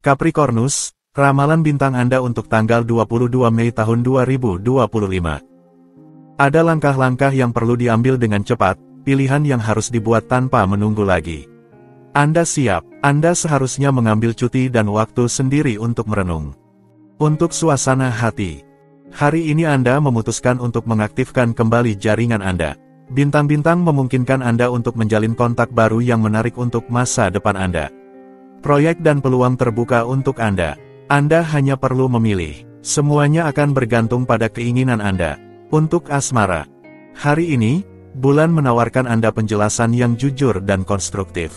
Capricornus, ramalan bintang Anda untuk tanggal 22 Mei tahun 2025. Ada langkah-langkah yang perlu diambil dengan cepat, pilihan yang harus dibuat tanpa menunggu lagi. Anda siap, Anda seharusnya mengambil cuti dan waktu sendiri untuk merenung. Untuk suasana hati. Hari ini Anda memutuskan untuk mengaktifkan kembali jaringan Anda. Bintang-bintang memungkinkan Anda untuk menjalin kontak baru yang menarik untuk masa depan Anda. Proyek dan peluang terbuka untuk Anda. Anda hanya perlu memilih. Semuanya akan bergantung pada keinginan Anda. Untuk asmara. Hari ini, bulan menawarkan Anda penjelasan yang jujur dan konstruktif.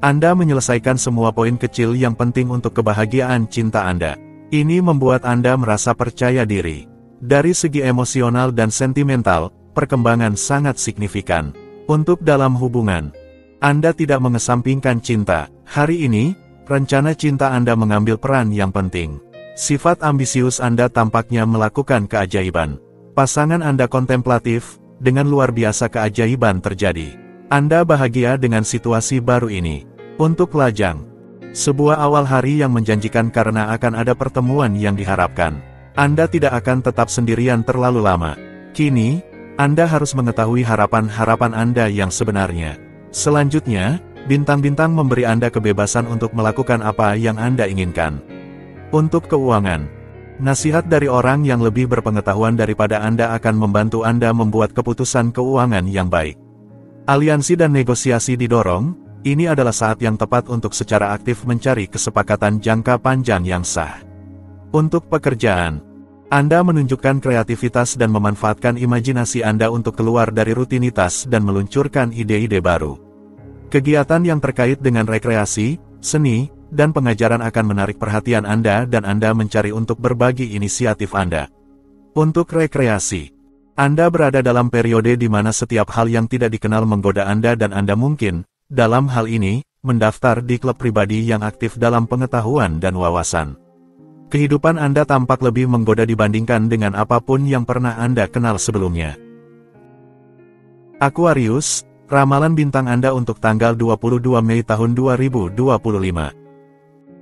Anda menyelesaikan semua poin kecil yang penting untuk kebahagiaan cinta Anda. Ini membuat Anda merasa percaya diri. Dari segi emosional dan sentimental, perkembangan sangat signifikan. Untuk dalam hubungan, Anda tidak mengesampingkan cinta. Hari ini, rencana cinta Anda mengambil peran yang penting. Sifat ambisius Anda tampaknya melakukan keajaiban. Pasangan Anda kontemplatif, dengan luar biasa keajaiban terjadi. Anda bahagia dengan situasi baru ini. Untuk lajang, sebuah awal hari yang menjanjikan karena akan ada pertemuan yang diharapkan. Anda tidak akan tetap sendirian terlalu lama. Kini, Anda harus mengetahui harapan-harapan Anda yang sebenarnya. Selanjutnya, bintang-bintang memberi Anda kebebasan untuk melakukan apa yang Anda inginkan. Untuk keuangan, nasihat dari orang yang lebih berpengetahuan daripada Anda akan membantu Anda membuat keputusan keuangan yang baik. Aliansi dan negosiasi didorong, ini adalah saat yang tepat untuk secara aktif mencari kesepakatan jangka panjang yang sah. Untuk pekerjaan, Anda menunjukkan kreativitas dan memanfaatkan imajinasi Anda untuk keluar dari rutinitas dan meluncurkan ide-ide baru. Kegiatan yang terkait dengan rekreasi, seni, dan pengajaran akan menarik perhatian Anda dan Anda mencari untuk berbagi inisiatif Anda. Untuk rekreasi, Anda berada dalam periode di mana setiap hal yang tidak dikenal menggoda Anda dan Anda mungkin, dalam hal ini, mendaftar di klub pribadi yang aktif dalam pengetahuan dan wawasan. Kehidupan Anda tampak lebih menggoda dibandingkan dengan apapun yang pernah Anda kenal sebelumnya. Aquarius, ramalan bintang Anda untuk tanggal 22 Mei tahun 2025.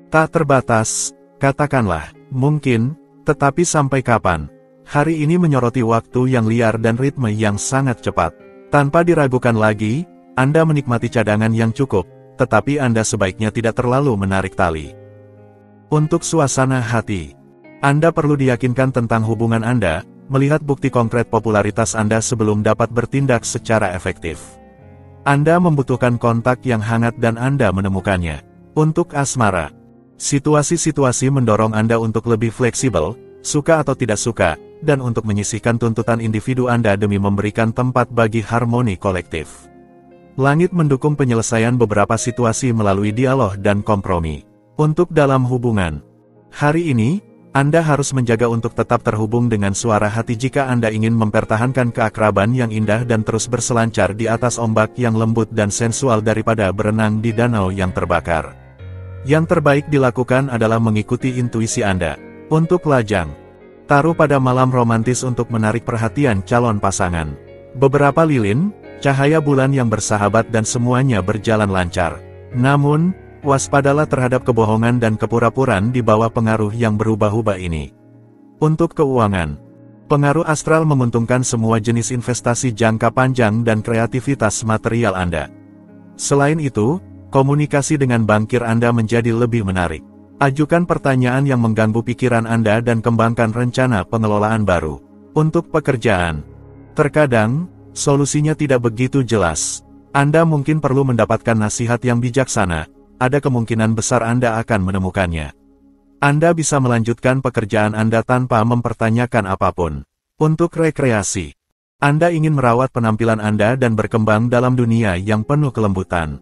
Tak terbatas, katakanlah, mungkin, tetapi sampai kapan? Hari ini menyoroti waktu yang liar dan ritme yang sangat cepat. Tanpa diragukan lagi, Anda menikmati cadangan yang cukup, tetapi Anda sebaiknya tidak terlalu menarik tali. Untuk suasana hati, Anda perlu diyakinkan tentang hubungan Anda, melihat bukti konkret popularitas Anda sebelum dapat bertindak secara efektif. Anda membutuhkan kontak yang hangat dan Anda menemukannya. Untuk asmara, situasi-situasi mendorong Anda untuk lebih fleksibel, suka atau tidak suka, dan untuk menyisihkan tuntutan individu Anda demi memberikan tempat bagi harmoni kolektif. Langit mendukung penyelesaian beberapa situasi melalui dialog dan kompromi. Untuk dalam hubungan, hari ini, Anda harus menjaga untuk tetap terhubung dengan suara hati jika Anda ingin mempertahankan keakraban yang indah dan terus berselancar di atas ombak yang lembut dan sensual daripada berenang di danau yang terbakar. Yang terbaik dilakukan adalah mengikuti intuisi Anda. Untuk lajang, taruh pada malam romantis untuk menarik perhatian calon pasangan. Beberapa lilin, cahaya bulan yang bersahabat dan semuanya berjalan lancar. Namun, waspadalah terhadap kebohongan dan kepura-puraan di bawah pengaruh yang berubah-ubah ini. Untuk keuangan, pengaruh astral menguntungkan semua jenis investasi jangka panjang dan kreativitas material Anda. Selain itu, komunikasi dengan bankir Anda menjadi lebih menarik. Ajukan pertanyaan yang mengganggu pikiran Anda dan kembangkan rencana pengelolaan baru. Untuk pekerjaan, terkadang, solusinya tidak begitu jelas. Anda mungkin perlu mendapatkan nasihat yang bijaksana. Ada kemungkinan besar Anda akan menemukannya. Anda bisa melanjutkan pekerjaan Anda tanpa mempertanyakan apapun. Untuk rekreasi, Anda ingin merawat penampilan Anda dan berkembang dalam dunia yang penuh kelembutan.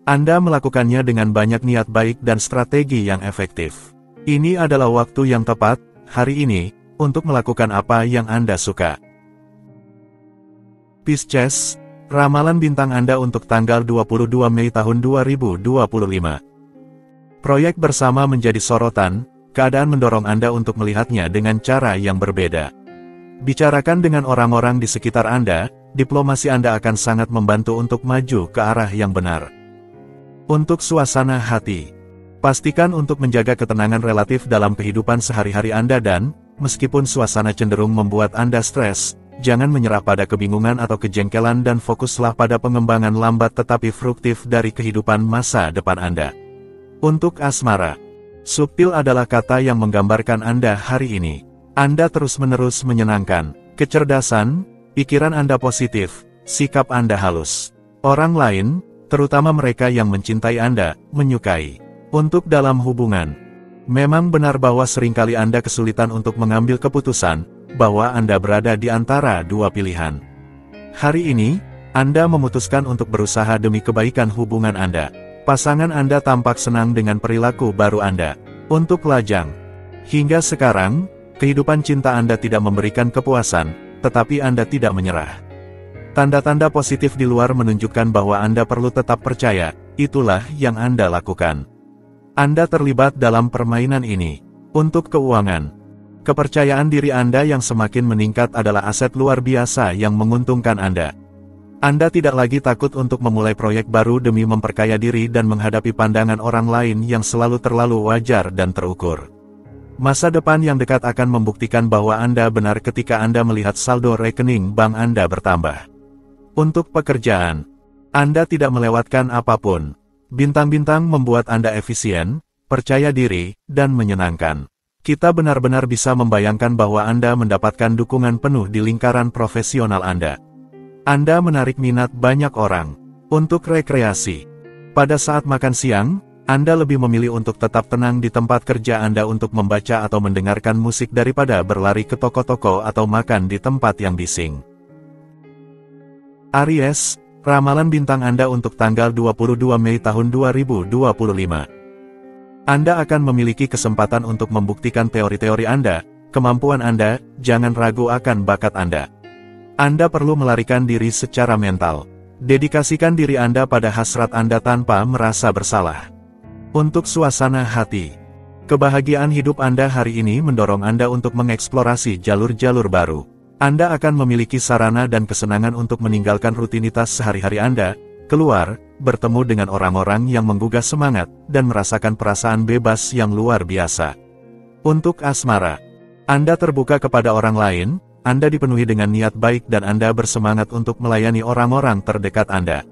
Anda melakukannya dengan banyak niat baik dan strategi yang efektif. Ini adalah waktu yang tepat, hari ini, untuk melakukan apa yang Anda suka. Pisces, ramalan bintang Anda untuk tanggal 22 Mei tahun 2025. Proyek bersama menjadi sorotan, keadaan mendorong Anda untuk melihatnya dengan cara yang berbeda. Bicarakan dengan orang-orang di sekitar Anda, diplomasi Anda akan sangat membantu untuk maju ke arah yang benar. Untuk suasana hati, Pastikan untuk menjaga ketenangan relatif dalam kehidupan sehari-hari Anda dan, meskipun suasana cenderung membuat Anda stres, jangan menyerah pada kebingungan atau kejengkelan dan fokuslah pada pengembangan lambat tetapi fruktif dari kehidupan masa depan Anda. Untuk asmara, subtil adalah kata yang menggambarkan Anda hari ini. Anda terus-menerus menyenangkan, kecerdasan, pikiran Anda positif, sikap Anda halus. Orang lain, terutama mereka yang mencintai Anda, menyukai. Untuk dalam hubungan, memang benar bahwa seringkali Anda kesulitan untuk mengambil keputusan, bahwa Anda berada di antara dua pilihan. Hari ini, Anda memutuskan untuk berusaha demi kebaikan hubungan Anda. Pasangan Anda tampak senang dengan perilaku baru Anda. Untuk lajang, hingga sekarang, kehidupan cinta Anda tidak memberikan kepuasan, tetapi Anda tidak menyerah. Tanda-tanda positif di luar menunjukkan bahwa Anda perlu tetap percaya, itulah yang Anda lakukan. Anda terlibat dalam permainan ini. Untuk keuangan, kepercayaan diri Anda yang semakin meningkat adalah aset luar biasa yang menguntungkan Anda. Anda tidak lagi takut untuk memulai proyek baru demi memperkaya diri dan menghadapi pandangan orang lain yang selalu terlalu wajar dan terukur. Masa depan yang dekat akan membuktikan bahwa Anda benar ketika Anda melihat saldo rekening bank Anda bertambah. Untuk pekerjaan, Anda tidak melewatkan apapun. Bintang-bintang membuat Anda efisien, percaya diri, dan menyenangkan. Kita benar-benar bisa membayangkan bahwa Anda mendapatkan dukungan penuh di lingkaran profesional Anda. Anda menarik minat banyak orang. Untuk rekreasi, pada saat makan siang, Anda lebih memilih untuk tetap tenang di tempat kerja Anda untuk membaca atau mendengarkan musik daripada berlari ke toko-toko atau makan di tempat yang bising. Aries, ramalan bintang Anda untuk tanggal 22 Mei tahun 2025. Anda akan memiliki kesempatan untuk membuktikan teori-teori Anda, kemampuan Anda, jangan ragu akan bakat Anda. Anda perlu melarikan diri secara mental. Dedikasikan diri Anda pada hasrat Anda tanpa merasa bersalah. Untuk suasana hati, kebahagiaan hidup Anda hari ini mendorong Anda untuk mengeksplorasi jalur-jalur baru. Anda akan memiliki sarana dan kesenangan untuk meninggalkan rutinitas sehari-hari Anda, keluar, bertemu dengan orang-orang yang menggugah semangat, dan merasakan perasaan bebas yang luar biasa. Untuk asmara, Anda terbuka kepada orang lain, Anda dipenuhi dengan niat baik dan Anda bersemangat untuk melayani orang-orang terdekat Anda.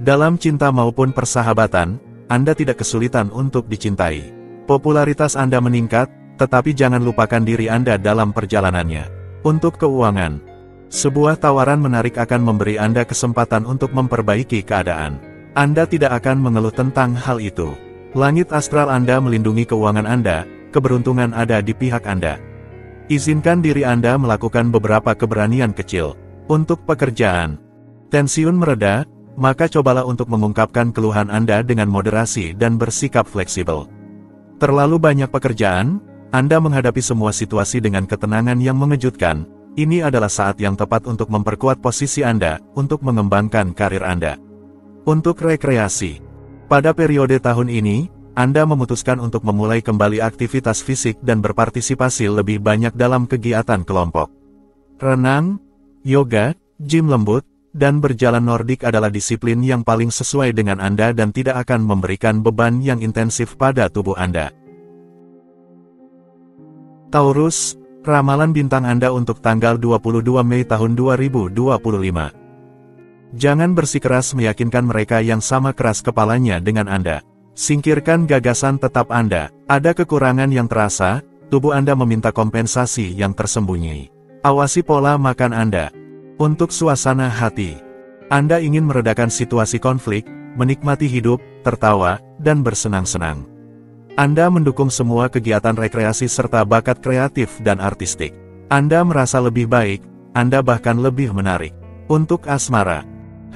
Dalam cinta maupun persahabatan, Anda tidak kesulitan untuk dicintai. Popularitas Anda meningkat, tetapi jangan lupakan diri Anda dalam perjalanannya. Untuk keuangan, sebuah tawaran menarik akan memberi Anda kesempatan untuk memperbaiki keadaan. Anda tidak akan mengeluh tentang hal itu. Langit astral Anda melindungi keuangan Anda, keberuntungan ada di pihak Anda. Izinkan diri Anda melakukan beberapa keberanian kecil. Untuk pekerjaan, tensiun mereda, maka cobalah untuk mengungkapkan keluhan Anda dengan moderasi dan bersikap fleksibel. Terlalu banyak pekerjaan? Anda menghadapi semua situasi dengan ketenangan yang mengejutkan. Ini adalah saat yang tepat untuk memperkuat posisi Anda, untuk mengembangkan karir Anda. Untuk rekreasi, pada periode tahun ini, Anda memutuskan untuk memulai kembali aktivitas fisik dan berpartisipasi lebih banyak dalam kegiatan kelompok. Renang, yoga, gym lembut, dan berjalan nordik adalah disiplin yang paling sesuai dengan Anda dan tidak akan memberikan beban yang intensif pada tubuh Anda. Taurus, ramalan bintang Anda untuk tanggal 22 Mei tahun 2025. Jangan bersikeras meyakinkan mereka yang sama keras kepalanya dengan Anda. Singkirkan gagasan tetap Anda. Ada kekurangan yang terasa, tubuh Anda meminta kompensasi yang tersembunyi. Awasi pola makan Anda. Untuk suasana hati, Anda ingin meredakan situasi konflik, menikmati hidup, tertawa, dan bersenang-senang. Anda mendukung semua kegiatan rekreasi serta bakat kreatif dan artistik. Anda merasa lebih baik, Anda bahkan lebih menarik. Untuk asmara,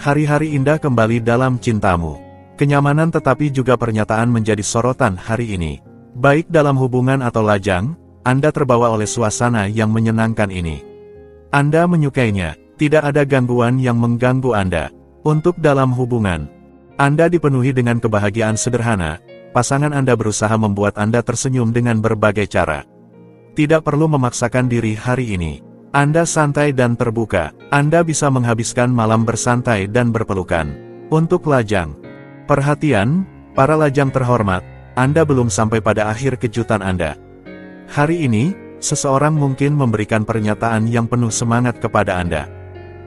hari-hari indah kembali dalam cintamu. Kenyamanan tetapi juga pernyataan menjadi sorotan hari ini. Baik dalam hubungan atau lajang, Anda terbawa oleh suasana yang menyenangkan ini. Anda menyukainya, tidak ada gangguan yang mengganggu Anda. Untuk dalam hubungan, Anda dipenuhi dengan kebahagiaan sederhana. Pasangan Anda berusaha membuat Anda tersenyum dengan berbagai cara. Tidak perlu memaksakan diri hari ini. Anda santai dan terbuka. Anda bisa menghabiskan malam bersantai dan berpelukan. Untuk lajang, perhatian, para lajang terhormat, Anda belum sampai pada akhir kejutan Anda. Hari ini, seseorang mungkin memberikan pernyataan yang penuh semangat kepada Anda.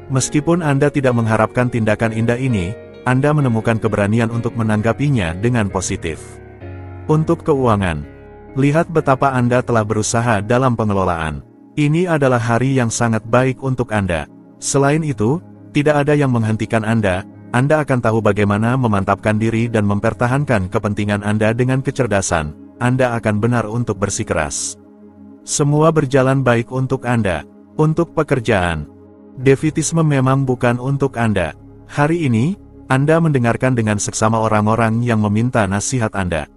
Meskipun Anda tidak mengharapkan tindakan indah ini, Anda menemukan keberanian untuk menanggapinya dengan positif. Untuk keuangan, lihat betapa Anda telah berusaha dalam pengelolaan. Ini adalah hari yang sangat baik untuk Anda. Selain itu, tidak ada yang menghentikan Anda akan tahu bagaimana memantapkan diri dan mempertahankan kepentingan Anda dengan kecerdasan. Anda akan benar untuk bersikeras. Semua berjalan baik untuk Anda. Untuk pekerjaan, devitisme memang bukan untuk Anda. Hari ini, Anda mendengarkan dengan seksama orang-orang yang meminta nasihat Anda.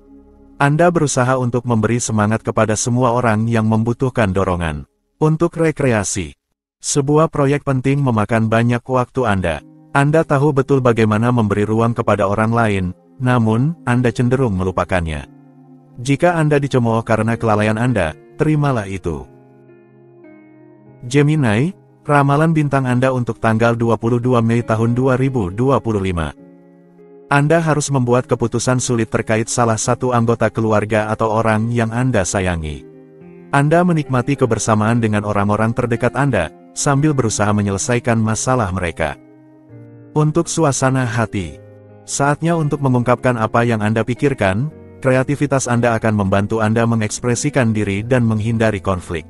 Anda berusaha untuk memberi semangat kepada semua orang yang membutuhkan dorongan. Untuk rekreasi, sebuah proyek penting memakan banyak waktu Anda. Anda tahu betul bagaimana memberi ruang kepada orang lain, namun, Anda cenderung melupakannya. Jika Anda dicemooh karena kelalaian Anda, terimalah itu. Gemini, ramalan bintang Anda untuk tanggal 22 Mei tahun 2025. Anda harus membuat keputusan sulit terkait salah satu anggota keluarga atau orang yang Anda sayangi. Anda menikmati kebersamaan dengan orang-orang terdekat Anda, sambil berusaha menyelesaikan masalah mereka. Untuk suasana hati, saatnya untuk mengungkapkan apa yang Anda pikirkan. Kreativitas Anda akan membantu Anda mengekspresikan diri dan menghindari konflik.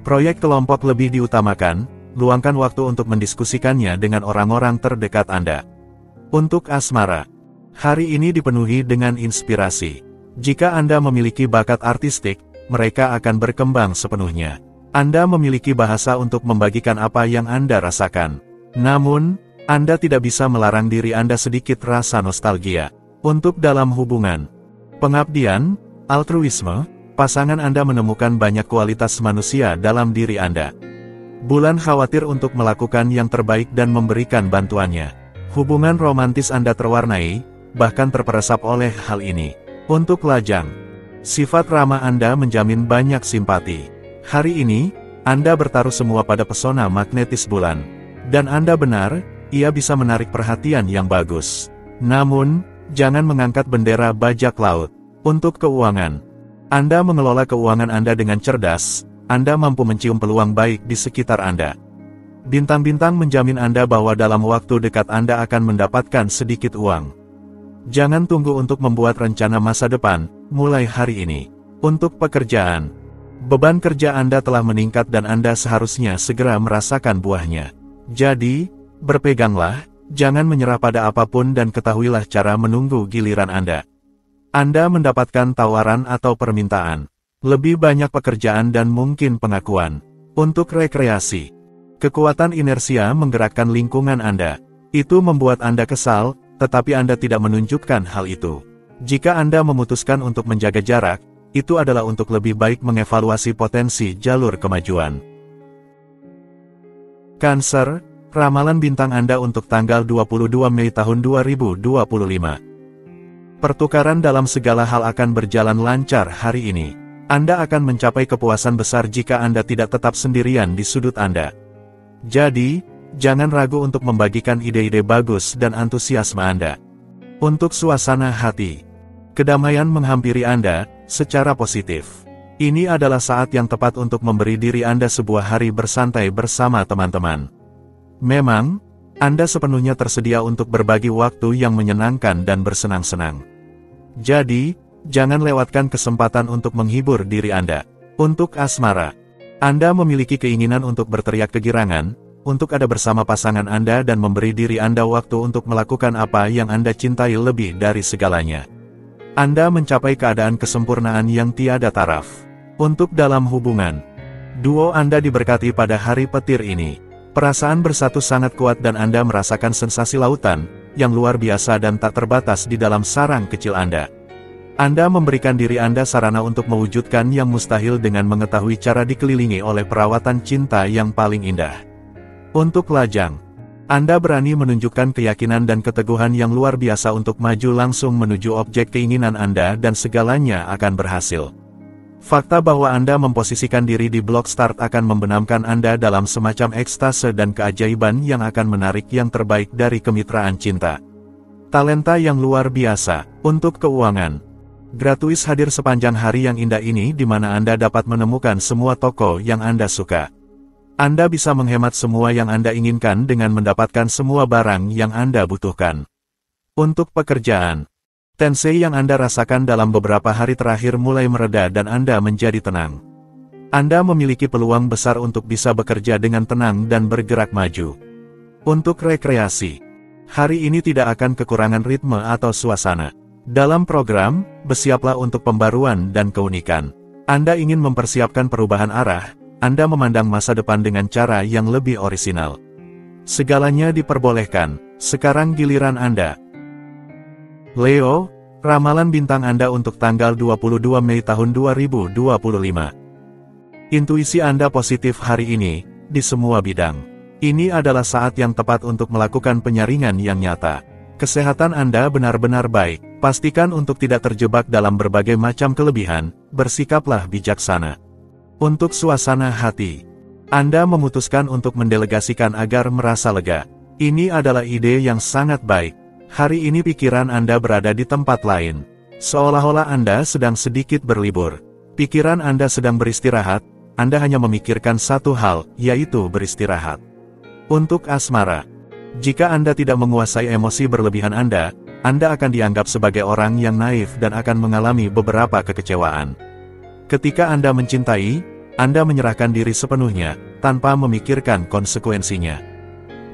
Proyek kelompok lebih diutamakan, luangkan waktu untuk mendiskusikannya dengan orang-orang terdekat Anda. Untuk asmara, hari ini dipenuhi dengan inspirasi. Jika Anda memiliki bakat artistik, mereka akan berkembang sepenuhnya. Anda memiliki bahasa untuk membagikan apa yang Anda rasakan. Namun, Anda tidak bisa melarang diri Anda sedikit rasa nostalgia. Untuk dalam hubungan, pengabdian, altruisme, pasangan Anda menemukan banyak kualitas manusia dalam diri Anda. Bulan khawatir untuk melakukan yang terbaik dan memberikan bantuannya. Hubungan romantis Anda terwarnai, bahkan terperesap oleh hal ini. Untuk lajang, sifat ramah Anda menjamin banyak simpati. Hari ini, Anda bertaruh semua pada pesona magnetis bulan. Dan Anda benar, ia bisa menarik perhatian yang bagus. Namun, jangan mengangkat bendera bajak laut. Untuk keuangan, Anda mengelola keuangan Anda dengan cerdas, Anda mampu mencium peluang baik di sekitar Anda. Bintang-bintang menjamin Anda bahwa dalam waktu dekat Anda akan mendapatkan sedikit uang. Jangan tunggu untuk membuat rencana masa depan, mulai hari ini. Untuk pekerjaan, beban kerja Anda telah meningkat dan Anda seharusnya segera merasakan buahnya. Jadi, berpeganglah, jangan menyerah pada apapun dan ketahuilah cara menunggu giliran Anda. Anda mendapatkan tawaran atau permintaan. Lebih banyak pekerjaan dan mungkin pengakuan. Untuk rekreasi, kekuatan inersia menggerakkan lingkungan Anda. Itu membuat Anda kesal, tetapi Anda tidak menunjukkan hal itu. Jika Anda memutuskan untuk menjaga jarak, itu adalah untuk lebih baik mengevaluasi potensi jalur kemajuan. Cancer, ramalan bintang Anda untuk tanggal 22 Mei tahun 2025. Pertukaran dalam segala hal akan berjalan lancar hari ini. Anda akan mencapai kepuasan besar jika Anda tidak tetap sendirian di sudut Anda. Jadi, jangan ragu untuk membagikan ide-ide bagus dan antusiasme Anda. Untuk suasana hati, kedamaian menghampiri Anda secara positif. Ini adalah saat yang tepat untuk memberi diri Anda sebuah hari bersantai bersama teman-teman. Memang, Anda sepenuhnya tersedia untuk berbagi waktu yang menyenangkan dan bersenang-senang. Jadi, jangan lewatkan kesempatan untuk menghibur diri Anda. Untuk asmara, Anda memiliki keinginan untuk berteriak kegirangan, untuk ada bersama pasangan Anda dan memberi diri Anda waktu untuk melakukan apa yang Anda cintai lebih dari segalanya. Anda mencapai keadaan kesempurnaan yang tiada taraf. Untuk dalam hubungan, duo Anda diberkati pada hari petir ini. Perasaan bersatu sangat kuat dan Anda merasakan sensasi lautan, yang luar biasa dan tak terbatas di dalam sarang kecil Anda. Anda memberikan diri Anda sarana untuk mewujudkan yang mustahil dengan mengetahui cara dikelilingi oleh perawatan cinta yang paling indah. Untuk lajang, Anda berani menunjukkan keyakinan dan keteguhan yang luar biasa untuk maju langsung menuju objek keinginan Anda dan segalanya akan berhasil. Fakta bahwa Anda memposisikan diri di blok start akan membenamkan Anda dalam semacam ekstase dan keajaiban yang akan menarik yang terbaik dari kemitraan cinta. Talenta yang luar biasa. Untuk keuangan, Gratuis hadir sepanjang hari yang indah ini di mana Anda dapat menemukan semua toko yang Anda suka. Anda bisa menghemat semua yang Anda inginkan dengan mendapatkan semua barang yang Anda butuhkan. Untuk pekerjaan, tensi yang Anda rasakan dalam beberapa hari terakhir mulai mereda dan Anda menjadi tenang. Anda memiliki peluang besar untuk bisa bekerja dengan tenang dan bergerak maju. Untuk rekreasi, hari ini tidak akan kekurangan ritme atau suasana. Dalam program, bersiaplah untuk pembaruan dan keunikan. Anda ingin mempersiapkan perubahan arah, Anda memandang masa depan dengan cara yang lebih orisinal. Segalanya diperbolehkan, sekarang giliran Anda. Leo, ramalan bintang Anda untuk tanggal 22 Mei tahun 2025. Intuisi Anda positif hari ini, di semua bidang. Ini adalah saat yang tepat untuk melakukan penyaringan yang nyata. Kesehatan Anda benar-benar baik, pastikan untuk tidak terjebak dalam berbagai macam kelebihan, bersikaplah bijaksana. Untuk suasana hati, Anda memutuskan untuk mendelegasikan agar merasa lega. Ini adalah ide yang sangat baik. Hari ini pikiran Anda berada di tempat lain. Seolah-olah Anda sedang sedikit berlibur. Pikiran Anda sedang beristirahat, Anda hanya memikirkan satu hal, yaitu beristirahat. Untuk asmara, jika Anda tidak menguasai emosi berlebihan Anda akan dianggap sebagai orang yang naif dan akan mengalami beberapa kekecewaan. Ketika Anda mencintai, Anda menyerahkan diri sepenuhnya, tanpa memikirkan konsekuensinya.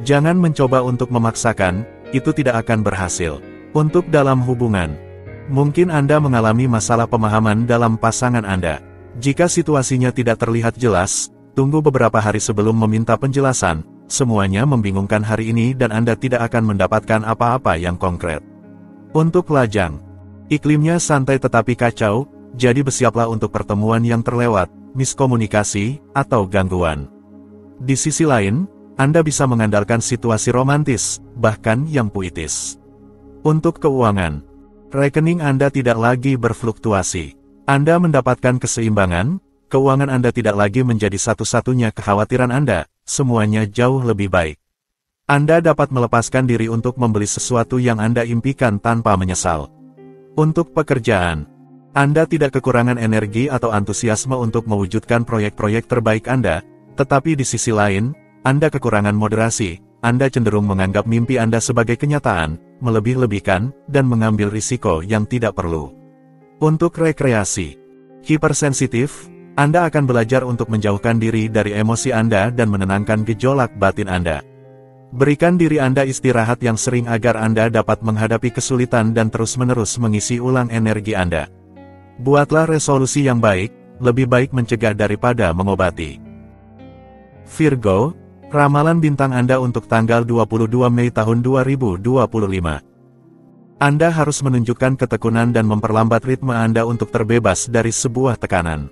Jangan mencoba untuk memaksakan, itu tidak akan berhasil. Untuk dalam hubungan, mungkin Anda mengalami masalah pemahaman dalam pasangan Anda. Jika situasinya tidak terlihat jelas, tunggu beberapa hari sebelum meminta penjelasan. Semuanya membingungkan hari ini dan Anda tidak akan mendapatkan apa-apa yang konkret. Untuk lajang, iklimnya santai tetapi kacau, jadi bersiaplah untuk pertemuan yang terlewat, miskomunikasi, atau gangguan. Di sisi lain, Anda bisa mengandalkan situasi romantis, bahkan yang puitis. Untuk keuangan, rekening Anda tidak lagi berfluktuasi. Anda mendapatkan keseimbangan, keuangan Anda tidak lagi menjadi satu-satunya kekhawatiran Anda, semuanya jauh lebih baik. Anda dapat melepaskan diri untuk membeli sesuatu yang Anda impikan tanpa menyesal. Untuk pekerjaan, Anda tidak kekurangan energi atau antusiasme untuk mewujudkan proyek-proyek terbaik Anda, tetapi di sisi lain, Anda kekurangan moderasi, Anda cenderung menganggap mimpi Anda sebagai kenyataan, melebih-lebihkan, dan mengambil risiko yang tidak perlu. Untuk rekreasi, hipersensitif, Anda akan belajar untuk menjauhkan diri dari emosi Anda dan menenangkan gejolak batin Anda. Berikan diri Anda istirahat yang sering agar Anda dapat menghadapi kesulitan dan terus-menerus mengisi ulang energi Anda. Buatlah resolusi yang baik, lebih baik mencegah daripada mengobati. Virgo, ramalan bintang Anda untuk tanggal 22 Mei tahun 2025. Anda harus menunjukkan ketekunan dan memperlambat ritme Anda untuk terbebas dari sebuah tekanan.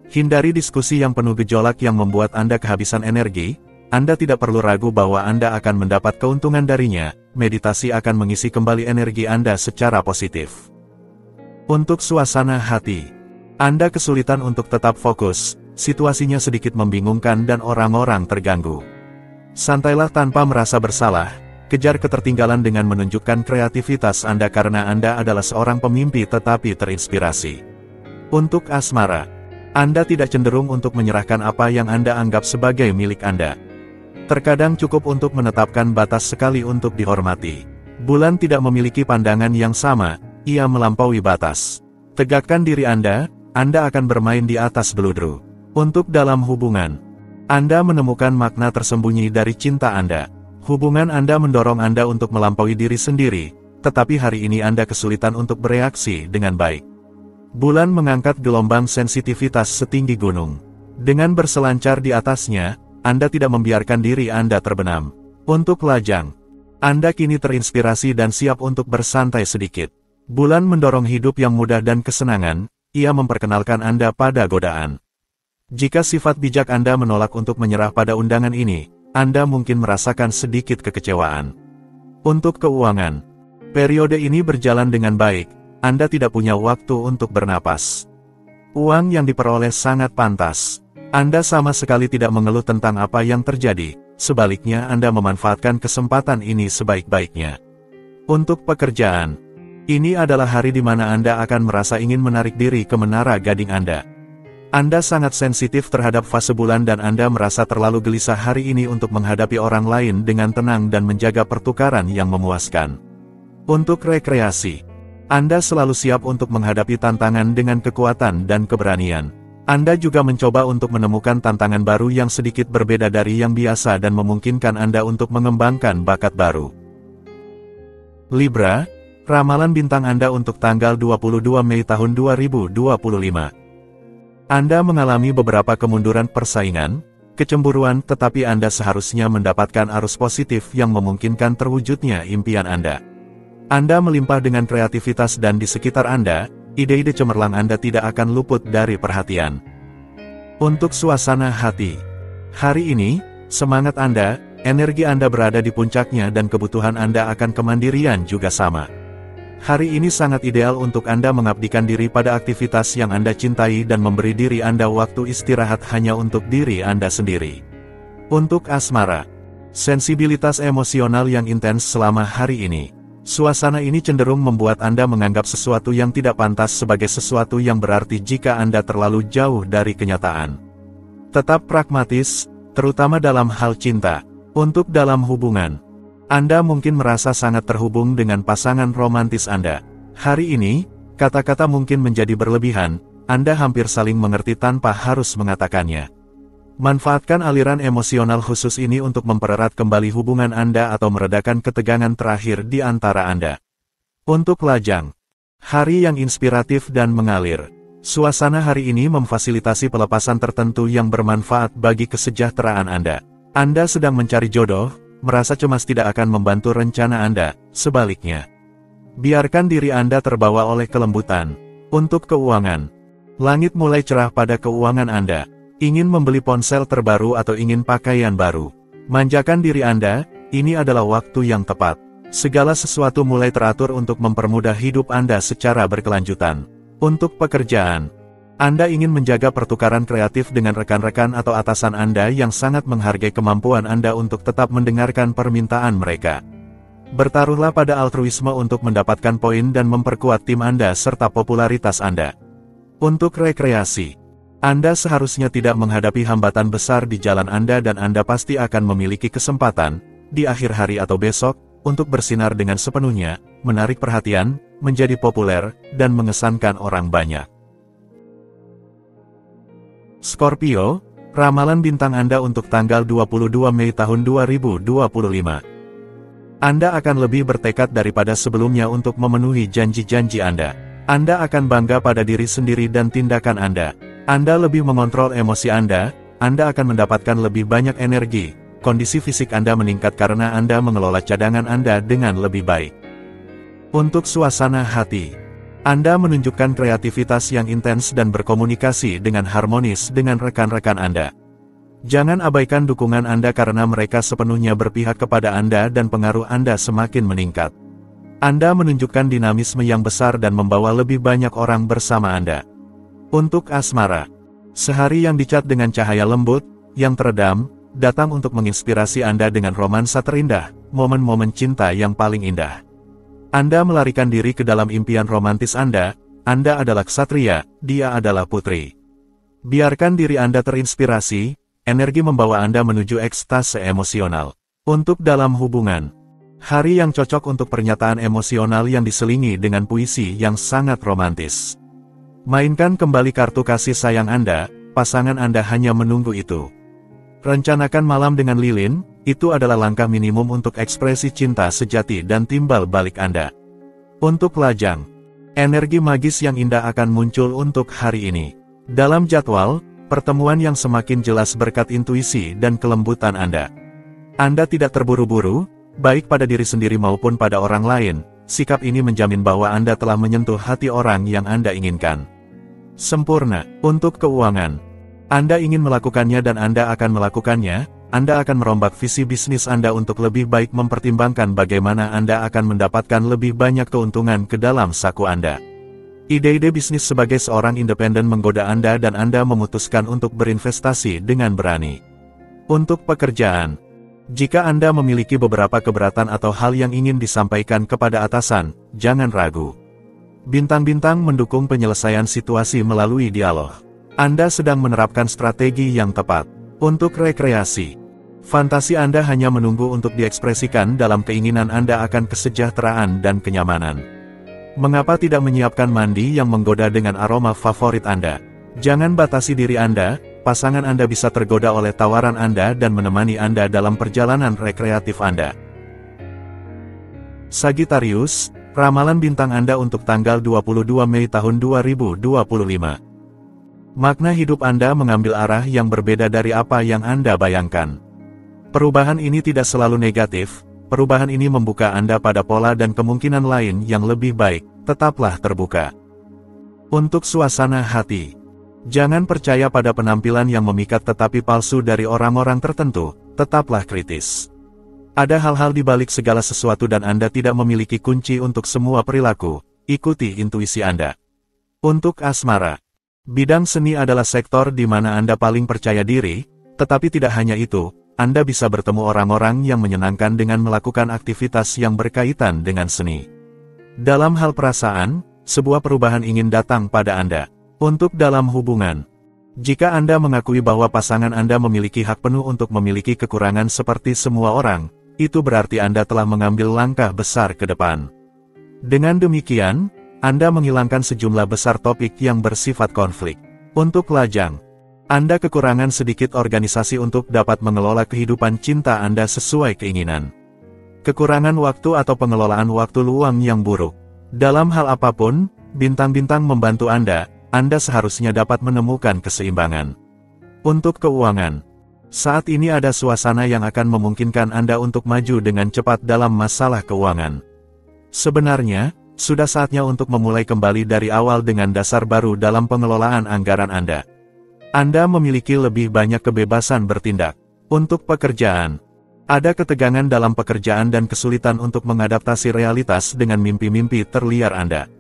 Hindari diskusi yang penuh gejolak yang membuat Anda kehabisan energi. Anda tidak perlu ragu bahwa Anda akan mendapat keuntungan darinya. Meditasi akan mengisi kembali energi Anda secara positif. Untuk suasana hati, Anda kesulitan untuk tetap fokus, situasinya sedikit membingungkan dan orang-orang terganggu. Santailah tanpa merasa bersalah, kejar ketertinggalan dengan menunjukkan kreativitas Anda karena Anda adalah seorang pemimpi tetapi terinspirasi. Untuk asmara, Anda tidak cenderung untuk menyerahkan apa yang Anda anggap sebagai milik Anda. Terkadang cukup untuk menetapkan batas sekali untuk dihormati. Bulan tidak memiliki pandangan yang sama, ia melampaui batas. Tegakkan diri Anda akan bermain di atas beludru. Untuk dalam hubungan, Anda menemukan makna tersembunyi dari cinta Anda. Hubungan Anda mendorong Anda untuk melampaui diri sendiri, tetapi hari ini Anda kesulitan untuk bereaksi dengan baik. Bulan mengangkat gelombang sensitivitas setinggi gunung. Dengan berselancar di atasnya, Anda tidak membiarkan diri Anda terbenam. Untuk lajang, Anda kini terinspirasi dan siap untuk bersantai sedikit. Bulan mendorong hidup yang mudah dan kesenangan, ia memperkenalkan Anda pada godaan. Jika sifat bijak Anda menolak untuk menyerah pada undangan ini, Anda mungkin merasakan sedikit kekecewaan. Untuk keuangan, periode ini berjalan dengan baik, Anda tidak punya waktu untuk bernapas. Uang yang diperoleh sangat pantas. Anda sama sekali tidak mengeluh tentang apa yang terjadi, sebaliknya Anda memanfaatkan kesempatan ini sebaik-baiknya. Untuk pekerjaan, Ini adalah hari di mana Anda akan merasa ingin menarik diri ke menara gading Anda. Anda sangat sensitif terhadap fase bulan dan Anda merasa terlalu gelisah hari ini untuk menghadapi orang lain dengan tenang dan menjaga pertukaran yang memuaskan. Untuk rekreasi, Anda selalu siap untuk menghadapi tantangan dengan kekuatan dan keberanian. Anda juga mencoba untuk menemukan tantangan baru yang sedikit berbeda dari yang biasa dan memungkinkan Anda untuk mengembangkan bakat baru. Libra, ramalan bintang Anda untuk tanggal 22 Mei tahun 2025. Anda mengalami beberapa kemunduran persaingan, kecemburuan, tetapi Anda seharusnya mendapatkan arus positif yang memungkinkan terwujudnya impian Anda. Anda melimpah dengan kreativitas dan di sekitar Anda, ide-ide cemerlang Anda tidak akan luput dari perhatian. Untuk suasana hati, hari ini, semangat Anda, energi Anda berada di puncaknya dan kebutuhan Anda akan kemandirian juga sama. Hari ini sangat ideal untuk Anda mengabdikan diri pada aktivitas yang Anda cintai dan memberi diri Anda waktu istirahat hanya untuk diri Anda sendiri. Untuk asmara, sensibilitas emosional yang intens selama hari ini. Suasana ini cenderung membuat Anda menganggap sesuatu yang tidak pantas sebagai sesuatu yang berarti jika Anda terlalu jauh dari kenyataan. Tetap pragmatis, terutama dalam hal cinta. Untuk dalam hubungan, Anda mungkin merasa sangat terhubung dengan pasangan romantis Anda. Hari ini, kata-kata mungkin menjadi berlebihan, Anda hampir saling mengerti tanpa harus mengatakannya. Manfaatkan aliran emosional khusus ini untuk mempererat kembali hubungan Anda atau meredakan ketegangan terakhir di antara Anda. Untuk lajang, hari yang inspiratif dan mengalir. Suasana hari ini memfasilitasi pelepasan tertentu yang bermanfaat bagi kesejahteraan Anda. Anda sedang mencari jodoh, merasa cemas tidak akan membantu rencana Anda, sebaliknya. Biarkan diri Anda terbawa oleh kelembutan. Untuk keuangan, langit mulai cerah pada keuangan Anda. Ingin membeli ponsel terbaru atau ingin pakaian baru. Manjakan diri Anda, ini adalah waktu yang tepat. Segala sesuatu mulai teratur untuk mempermudah hidup Anda secara berkelanjutan. Untuk pekerjaan, Anda ingin menjaga pertukaran kreatif dengan rekan-rekan atau atasan Anda yang sangat menghargai kemampuan Anda untuk tetap mendengarkan permintaan mereka. Bertaruhlah pada altruisme untuk mendapatkan poin dan memperkuat tim Anda serta popularitas Anda. Untuk rekreasi, Anda seharusnya tidak menghadapi hambatan besar di jalan Anda dan Anda pasti akan memiliki kesempatan, di akhir hari atau besok, untuk bersinar dengan sepenuhnya, menarik perhatian, menjadi populer, dan mengesankan orang banyak. Scorpio, ramalan bintang Anda untuk tanggal 22 Mei tahun 2025. Anda akan lebih bertekad daripada sebelumnya untuk memenuhi janji-janji Anda. Anda akan bangga pada diri sendiri dan tindakan Anda. Anda lebih mengontrol emosi Anda akan mendapatkan lebih banyak energi. Kondisi fisik Anda meningkat karena Anda mengelola cadangan Anda dengan lebih baik. Untuk suasana hati, Anda menunjukkan kreativitas yang intens dan berkomunikasi dengan harmonis dengan rekan-rekan Anda. Jangan abaikan dukungan Anda karena mereka sepenuhnya berpihak kepada Anda dan pengaruh Anda semakin meningkat. Anda menunjukkan dinamisme yang besar dan membawa lebih banyak orang bersama Anda. Untuk asmara, sehari yang dicat dengan cahaya lembut, yang teredam, datang untuk menginspirasi Anda dengan romansa terindah, momen-momen cinta yang paling indah. Anda melarikan diri ke dalam impian romantis Anda adalah ksatria, dia adalah putri. Biarkan diri Anda terinspirasi, energi membawa Anda menuju ekstase emosional. Untuk dalam hubungan, hari yang cocok untuk pernyataan emosional yang diselingi dengan puisi yang sangat romantis. Mainkan kembali kartu kasih sayang Anda, pasangan Anda hanya menunggu itu. Rencanakan malam dengan lilin, itu adalah langkah minimum untuk ekspresi cinta sejati dan timbal balik Anda. Untuk lajang, energi magis yang indah akan muncul untuk hari ini. Dalam jadwal, pertemuan yang semakin jelas berkat intuisi dan kelembutan Anda. Anda tidak terburu-buru, baik pada diri sendiri maupun pada orang lain. Sikap ini menjamin bahwa Anda telah menyentuh hati orang yang Anda inginkan. Sempurna. Untuk keuangan, Anda ingin melakukannya dan Anda akan melakukannya. Anda akan merombak visi bisnis Anda untuk lebih baik mempertimbangkan bagaimana Anda akan mendapatkan lebih banyak keuntungan ke dalam saku Anda. Ide-ide bisnis sebagai seorang independen menggoda Anda dan Anda memutuskan untuk berinvestasi dengan berani. Untuk pekerjaan, Jika Anda memiliki beberapa keberatan atau hal yang ingin disampaikan kepada atasan, jangan ragu. Bintang-bintang mendukung penyelesaian situasi melalui dialog. Anda sedang menerapkan strategi yang tepat. Untuk rekreasi, fantasi Anda hanya menunggu untuk diekspresikan dalam keinginan Anda akan kesejahteraan dan kenyamanan. Mengapa tidak menyiapkan mandi yang menggoda dengan aroma favorit Anda? Jangan batasi diri Anda, pasangan Anda bisa tergoda oleh tawaran Anda dan menemani Anda dalam perjalanan rekreatif Anda. Sagittarius, ramalan bintang Anda untuk tanggal 22 Mei tahun 2025. Makna hidup Anda mengambil arah yang berbeda dari apa yang Anda bayangkan. Perubahan ini tidak selalu negatif, perubahan ini membuka Anda pada pola dan kemungkinan lain yang lebih baik, tetaplah terbuka. Untuk suasana hati, jangan percaya pada penampilan yang memikat tetapi palsu dari orang-orang tertentu, tetaplah kritis. Ada hal-hal di balik segala sesuatu dan Anda tidak memiliki kunci untuk semua perilaku, ikuti intuisi Anda. Untuk asmara, bidang seni adalah sektor di mana Anda paling percaya diri, tetapi tidak hanya itu, Anda bisa bertemu orang-orang yang menyenangkan dengan melakukan aktivitas yang berkaitan dengan seni. Dalam hal perasaan, sebuah perubahan ingin datang pada Anda. Untuk dalam hubungan, jika Anda mengakui bahwa pasangan Anda memiliki hak penuh untuk memiliki kekurangan seperti semua orang, itu berarti Anda telah mengambil langkah besar ke depan. Dengan demikian, Anda menghilangkan sejumlah besar topik yang bersifat konflik. Untuk lajang, Anda kekurangan sedikit organisasi untuk dapat mengelola kehidupan cinta Anda sesuai keinginan. Kekurangan waktu atau pengelolaan waktu luang yang buruk. Dalam hal apapun, bintang-bintang membantu Anda seharusnya dapat menemukan keseimbangan. Untuk keuangan, saat ini ada suasana yang akan memungkinkan Anda untuk maju dengan cepat dalam masalah keuangan. Sebenarnya, sudah saatnya untuk memulai kembali dari awal dengan dasar baru dalam pengelolaan anggaran Anda. Anda memiliki lebih banyak kebebasan bertindak. Untuk pekerjaan, ada ketegangan dalam pekerjaan dan kesulitan untuk mengadaptasi realitas dengan mimpi-mimpi terliar Anda.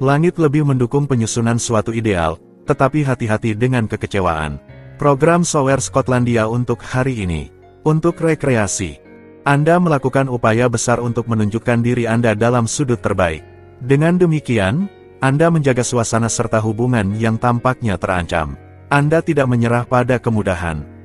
Langit lebih mendukung penyusunan suatu ideal, tetapi hati-hati dengan kekecewaan. Program Sower Skotlandia untuk hari ini. Untuk rekreasi, Anda melakukan upaya besar untuk menunjukkan diri Anda dalam sudut terbaik. Dengan demikian, Anda menjaga suasana serta hubungan yang tampaknya terancam. Anda tidak menyerah pada kemudahan.